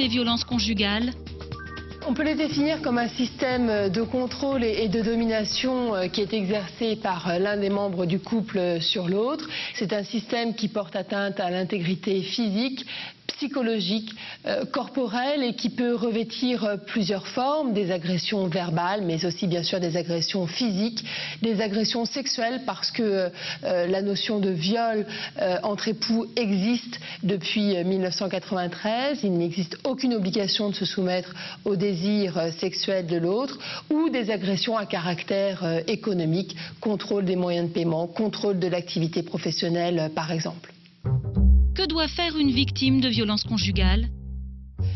des violences conjugales? On peut les définir comme un système de contrôle et de domination qui est exercé par l'un des membres du couple sur l'autre. C'est un système qui porte atteinte à l'intégrité physique, psychologique, corporelle et qui peut revêtir plusieurs formes, des agressions verbales mais aussi bien sûr des agressions physiques, des agressions sexuelles parce que la notion de viol entre époux existe depuis 1993. Il n'existe aucune obligation de se soumettre au désir sexuel de l'autre, ou des agressions à caractère économique, contrôle des moyens de paiement, contrôle de l'activité professionnelle par exemple. Que doit faire une victime de violences conjugales?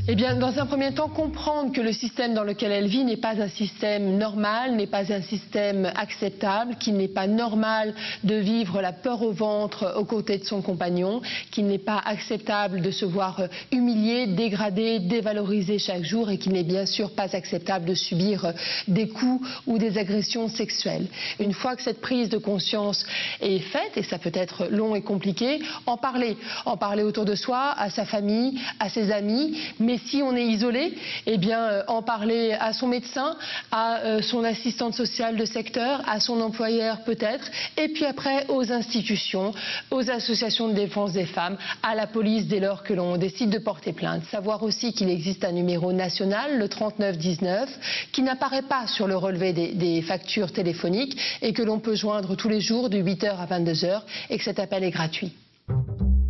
Eh bien, dans un premier temps, comprendre que le système dans lequel elle vit n'est pas un système normal, n'est pas un système acceptable, qu'il n'est pas normal de vivre la peur au ventre aux côtés de son compagnon, qu'il n'est pas acceptable de se voir humilié, dégradé, dévalorisé chaque jour et qu'il n'est bien sûr pas acceptable de subir des coups ou des agressions sexuelles. Une fois que cette prise de conscience est faite, et ça peut être long et compliqué, en parler autour de soi, à sa famille, à ses amis. Mais si on est isolé, eh bien, en parler à son médecin, à son assistante sociale de secteur, à son employeur peut-être, et puis après aux institutions, aux associations de défense des femmes, à la police dès lors que l'on décide de porter plainte. Savoir aussi qu'il existe un numéro national, le 3919, qui n'apparaît pas sur le relevé des factures téléphoniques et que l'on peut joindre tous les jours de 8h à 22h et que cet appel est gratuit.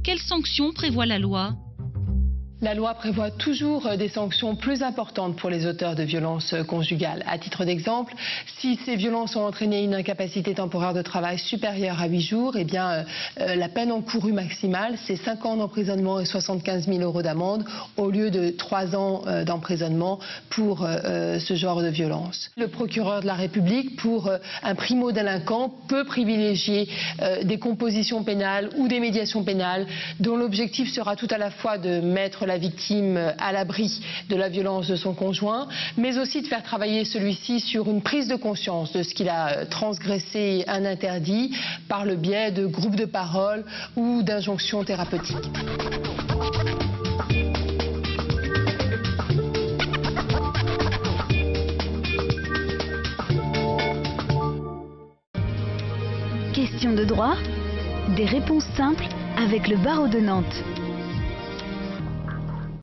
Quelles sanctions prévoit la loi? La loi prévoit toujours des sanctions plus importantes pour les auteurs de violences conjugales. À titre d'exemple, si ces violences ont entraîné une incapacité temporaire de travail supérieure à 8 jours, eh bien, la peine encourue maximale, c'est 5 ans d'emprisonnement et 75 000 € d'amende au lieu de 3 ans d'emprisonnement pour ce genre de violence. Le procureur de la République, pour un primo-délinquant, peut privilégier des compositions pénales ou des médiations pénales dont l'objectif sera tout à la fois de mettre la victime à l'abri de la violence de son conjoint, mais aussi de faire travailler celui-ci sur une prise de conscience de ce qu'il a transgressé un interdit par le biais de groupes de parole ou d'injonctions thérapeutiques. Question de droit, des réponses simples avec le barreau de Nantes.